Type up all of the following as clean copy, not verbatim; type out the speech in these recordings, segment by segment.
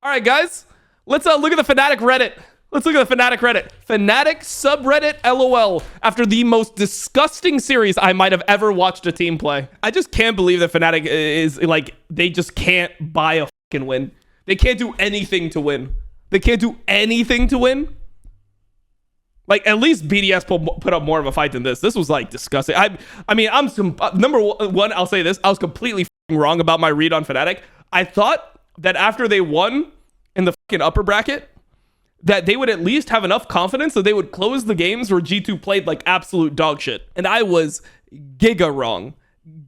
All right, guys, let's look at the Fnatic Reddit. Let's look at the Fnatic Reddit. Fnatic subreddit LOL after the most disgusting series I might have ever watched a team play. I just can't believe that Fnatic is like, they just can't buy a fucking win. They can't do anything to win. They can't do anything to win. Like, at least BDS put up more of a fight than this. This was like disgusting. I mean, number one, I'll say this. I was completely wrong about my read on Fnatic. I thought that after they won in the fucking upper bracket, that they would at least have enough confidence that they would close the games where G2 played like absolute dog shit. And I was giga wrong.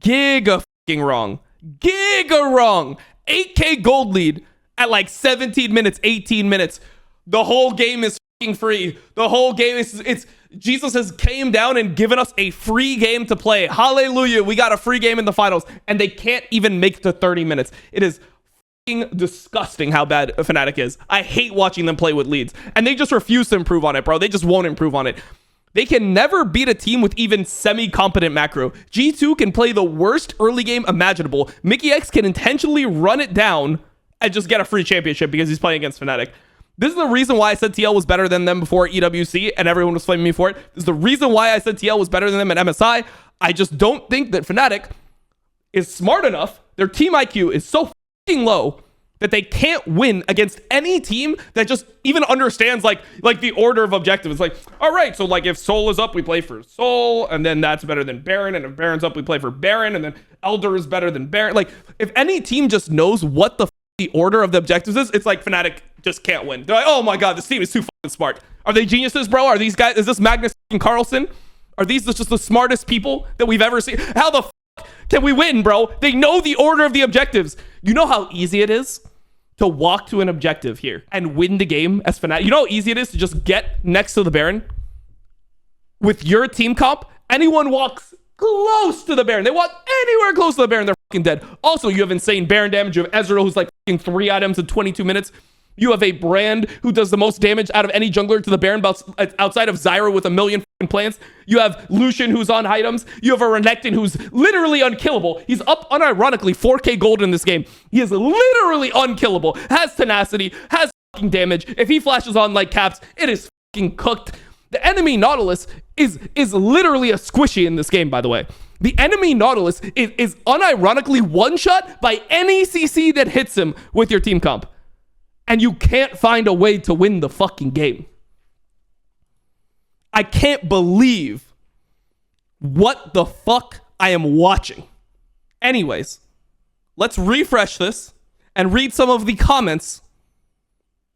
Giga fucking wrong. Giga wrong. 8K gold lead at like 17 minutes, 18 minutes. The whole game is fucking free. The whole game is, Jesus has came down and given us a free game to play. Hallelujah. We got a free game in the finals and they can't even make the 30 minutes. It is disgusting how bad Fnatic is. I hate watching them play with leads, and they just refuse to improve on it, bro. They just won't improve on it. They can never beat a team with even semi-competent macro. G2 can play the worst early game imaginable. Mickey X can intentionally run it down and just get a free championship because he's playing against Fnatic. This is the reason why I said TL was better than them before EWC, and everyone was flaming me for it. This is the reason why I said TL was better than them at MSI. I just don't think that Fnatic is smart enough. Their team IQ is so low that they can't win against any team that just even understands like the order of objectives. It's like, all right, so like if Soul is up, we play for Soul, and then that's better than Baron, and if Baron's up, we play for Baron, and then Elder is better than Baron. Like, if any team just knows what the order of the objectives is, it's like Fnatic just can't win. They're like, oh my god, this team is too fucking smart. Are they geniuses, bro? Are these guys, is this Magnus and Carlson? Are these just the smartest people that we've ever seen? How the can we win, bro? They know the order of the objectives. You know how easy it is to walk to an objective here and win the game as Fnatic? You know how easy it is to just get next to the Baron? With your team comp, anyone walks close to the Baron. They walk anywhere close to the Baron, they're fucking dead. Also, you have insane Baron damage. You have Ezreal, who's like fucking 3 items in 22 minutes. You have a Brand who does the most damage out of any jungler to the Baron outside of Zyra with 1 million plants. You have Lucian who's on items. You have a Renekton who's literally unkillable. He's up unironically 4K gold in this game. He is literally unkillable. Has tenacity, has fucking damage. If he flashes on like caps, it is fucking cooked. The enemy Nautilus is literally a squishy in this game, by the way. The enemy Nautilus is unironically one shot by any CC that hits him with your team comp. And you can't find a way to win the fucking game. I can't believe what the fuck I am watching. Anyways, let's refresh this and read some of the comments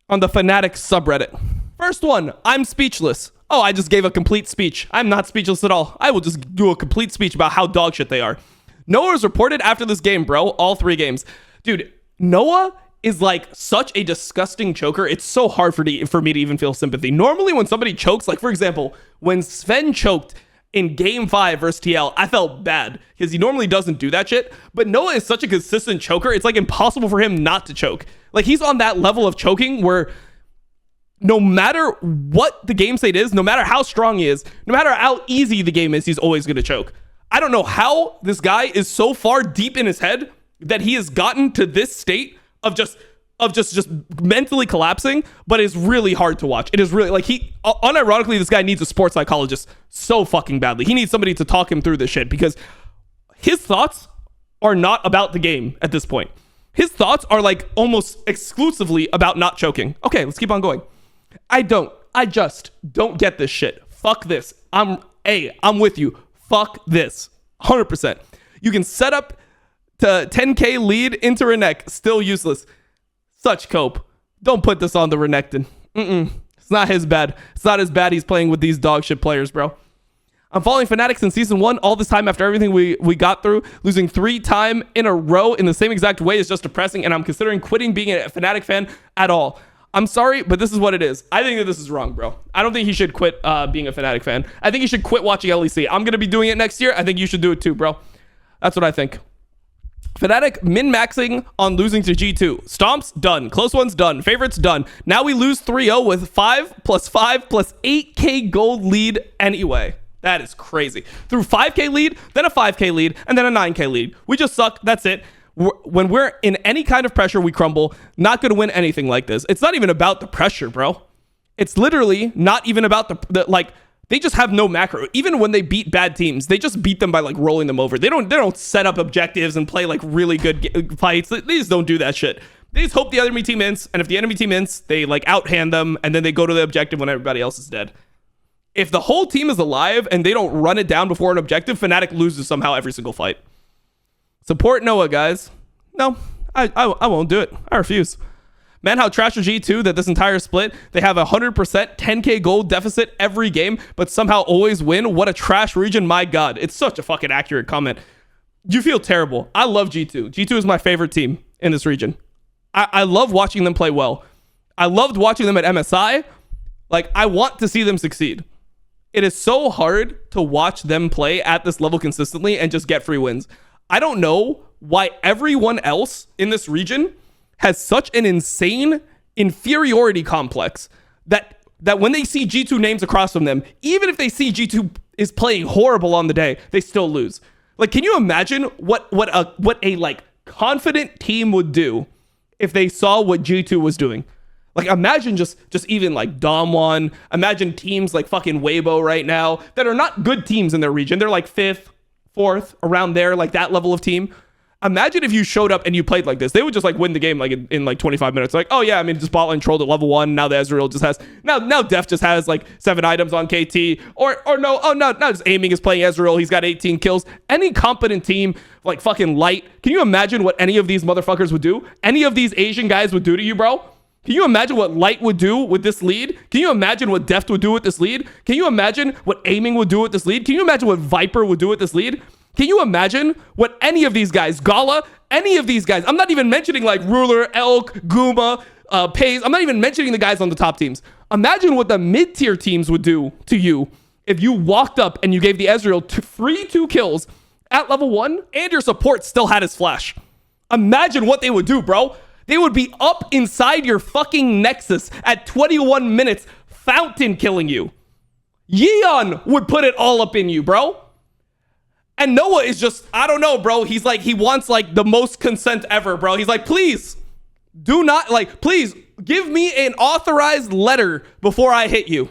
on the Fnatic subreddit. First one, I'm speechless. Oh, I just gave a complete speech. I'm not speechless at all. I will just do a complete speech about how dog shit they are. Noah is reported after this game, bro. All 3 games. Dude, Noah is like such a disgusting choker. It's so hard for me to even feel sympathy. Normally when somebody chokes, like for example, when Sven choked in game 5 versus TL, I felt bad because he normally doesn't do that shit. But Noah is such a consistent choker. It's like impossible for him not to choke. Like he's on that level of choking where no matter what the game state is, no matter how strong he is, no matter how easy the game is, he's always going to choke. I don't know how this guy is so far deep in his head that he has gotten to this state of just mentally collapsing, but it's really hard to watch. It is really like unironically, this guy needs a sports psychologist so fucking badly. He needs somebody to talk him through this shit because his thoughts are not about the game at this point. His thoughts are like almost exclusively about not choking. Okay, let's keep on going. I just don't get this shit. Fuck this. I'm with you. Fuck this. 100%. You can set up to 10k lead into Renek, still useless. Such cope. Don't put this on the Renekton. It's not his bad. It's not as bad he's playing with these dog shit players, bro. I'm following Fnatic since season 1. All this time after everything we got through, losing 3 times in a row in the same exact way is just depressing, and I'm considering quitting being a Fnatic fan at all. I'm sorry, but this is what it is. I think that this is wrong, bro. I don't think he should quit being a Fnatic fan. I think he should quit watching LEC. I'm going to be doing it next year. I think you should do it too, bro. That's what I think. Fnatic min-maxing on losing to G2. Stomps, done. Close ones, done. Favorites, done. Now we lose 3-0 with 5 plus 5 plus 8k gold lead anyway. That is crazy. Through 5k lead, then a 5k lead, and then a 9k lead. We just suck. That's it. When we're in any kind of pressure, we crumble. Not going to win anything like this. It's not even about the pressure, bro. It's literally not even about the like, they just have no macro. Even when they beat bad teams, they just beat them by like rolling them over. They don't set up objectives and play like really good fights. They just don't do that shit. They just hope the enemy team ints, and if the enemy team ints, they like outhand them, and then they go to the objective when everybody else is dead. If the whole team is alive and they don't run it down before an objective, Fnatic loses somehow every single fight. Support Noah, guys. No, I won't do it. I refuse. Man, how trash are G2 that this entire split, they have 100% 10k gold deficit every game, but somehow always win. What a trash region. My God. It's such a fucking accurate comment. You feel terrible. I love G2. G2 is my favorite team in this region. I love watching them play well. I loved watching them at MSI. Like, I want to see them succeed. It is so hard to watch them play at this level consistently and just get free wins. I don't know why everyone else in this region has such an insane inferiority complex that when they see G2 names across from them, even if they see G2 is playing horrible on the day, they still lose. Like, can you imagine what a like confident team would do if they saw what G2 was doing? Like, imagine just even like Dom1. Imagine teams like fucking Weibo right now that are not good teams in their region. They're like 5th, 4th, around there, like that level of team. Imagine if you showed up and you played like this. They would just like win the game like in like 25 minutes. Like, oh yeah, I mean, just bot lane trolled at level 1. Now the Ezreal just has now Def just has like 7 items on KT. Or no, oh no, not just aiming is playing Ezreal. He's got 18 kills. Any competent team like fucking Light. Can you imagine what any of these motherfuckers would do? Any of these Asian guys would do to you, bro? Can you imagine what Light would do with this lead? Can you imagine what Deft would do with this lead? Can you imagine what aiming would do with this lead? Can you imagine what Viper would do with this lead? Can you imagine what any of these guys, Gala, any of these guys, I'm not even mentioning like Ruler, Elk, Guma, Pays. I'm not even mentioning the guys on the top teams. Imagine what the mid-tier teams would do to you if you walked up and you gave the Ezreal free 2 kills at level 1 and your support still had his flash. Imagine what they would do, bro. They would be up inside your fucking Nexus at 21 minutes, fountain killing you. Yeon would put it all up in you, bro. And Noah is just, I don't know, bro. He's like, he wants like the most consent ever, bro. He's like, please do not, like, please give me an authorized letter before I hit you.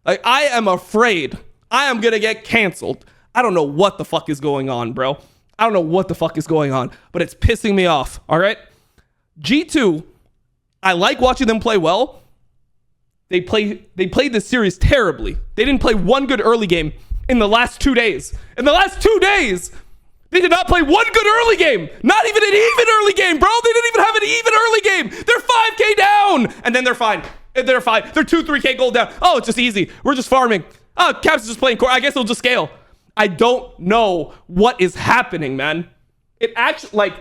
Like, I am afraid I am going to get canceled. I don't know what the fuck is going on, bro. I don't know what the fuck is going on, but it's pissing me off. All right. G2, I like watching them play well. They played this series terribly. They didn't play one good early game in the last 2 days. In the last 2 days, they did not play one good early game. Not even an even early game, bro. They didn't even have an even early game. They're 5k down. And then they're fine. They're fine. They're 2-3k gold down. Oh, it's just easy. We're just farming. Oh, Caps is just playing core. I guess they'll just scale. I don't know what is happening, man. It actually, like,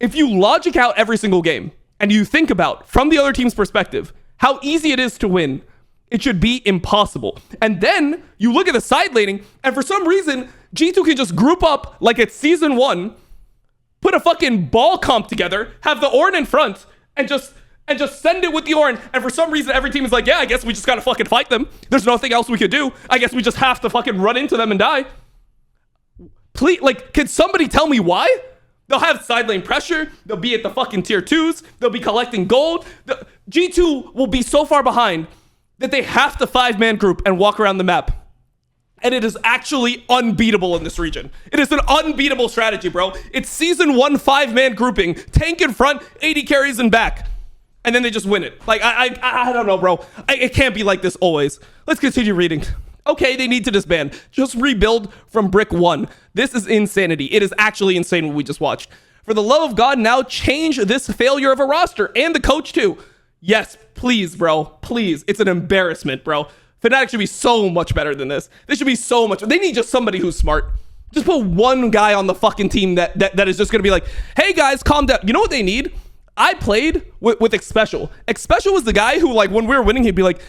if you logic out every single game and you think about, from the other team's perspective, how easy it is to win, it should be impossible. And then you look at the side laning, and for some reason, G2 can just group up like it's season 1, put a fucking ball comp together, have the Ornn in front, and just send it with the Ornn. And for some reason, every team is like, yeah, I guess we just gotta fucking fight them. There's nothing else we could do. I guess we just have to fucking run into them and die. Please, like, can somebody tell me why? They'll have side lane pressure. They'll be at the fucking tier 2s. They'll be collecting gold. G2 will be so far behind that they have to 5-man group and walk around the map. And it is actually unbeatable in this region. It is an unbeatable strategy, bro. It's season 1 5-man grouping. Tank in front, 80 carries in back. And then they just win it. Like, I don't know, bro. It can't be like this always. Let's continue reading. Okay, they need to disband. Just rebuild from brick 1. This is insanity. It is actually insane what we just watched. For the love of God, now change this failure of a roster and the coach too. Yes, please, bro. Please. It's an embarrassment, bro. Fnatic should be so much better than this. This should be so much. They need just somebody who's smart. Just put one guy on the fucking team that is just going to be like, hey guys, calm down. You know what they need? I played with Xpecial. Xpecial was the guy who, like, when we were winning, he'd be like,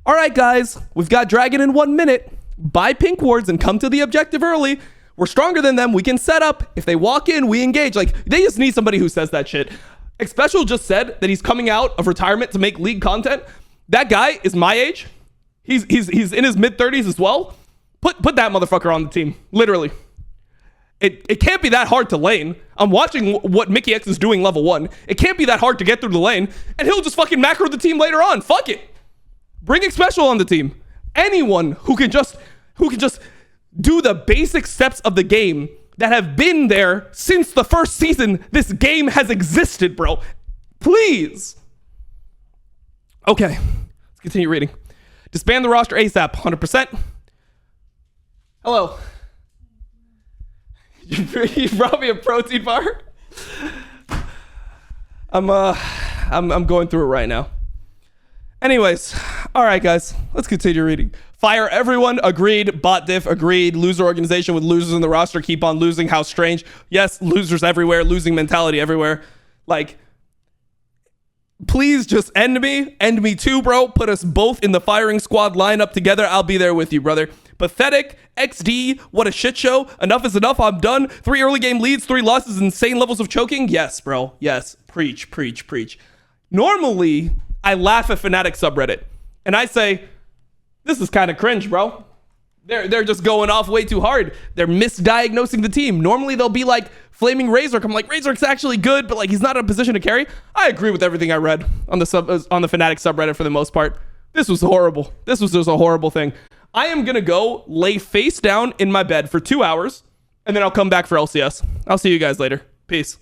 all right, guys, we've got Dragon in 1 minute. Buy pink wards and come to the objective early. We're stronger than them. We can set up. If they walk in, we engage. Like, they just need somebody who says that shit. Xpecial just said that he's coming out of retirement to make league content. That guy is my age. He's in his mid-30s as well. Put that motherfucker on the team. Literally. It can't be that hard to lane. I'm watching what Mickey X is doing level 1. It can't be that hard to get through the lane, and he'll just fucking macro the team later on. Fuck it. Bring Special on the team. Anyone who can just do the basic steps of the game that have been there since the first season this game has existed, bro. Please. Okay, let's continue reading. Disband the roster ASAP, 100%. Hello. You brought me a protein bar? I'm going through it right now. Anyways, all right, guys, let's continue reading. Fire everyone, agreed. Bot diff, agreed. Loser organization with losers in the roster keep on losing. How strange. Yes, losers everywhere. Losing mentality everywhere. Like, please just end me. End me too, bro. Put us both in the firing squad lineup together. I'll be there with you, brother. Pathetic. XD. What a shit show. Enough is enough. I'm done. 3 early game leads. 3 losses. Insane levels of choking. Yes, bro. Yes. Preach, preach, preach. Normally, I laugh at Fnatic subreddit. And I say, this is kind of cringe, bro. They're just going off way too hard. They're misdiagnosing the team. Normally, they'll be like, Flaming Razork. I'm like, Razork's actually good, but like he's not in a position to carry. I agree with everything I read on the Fnatic subreddit for the most part. This was horrible. This was just a horrible thing. I am going to go lay face down in my bed for 2 hours, and then I'll come back for LCS. I'll see you guys later. Peace.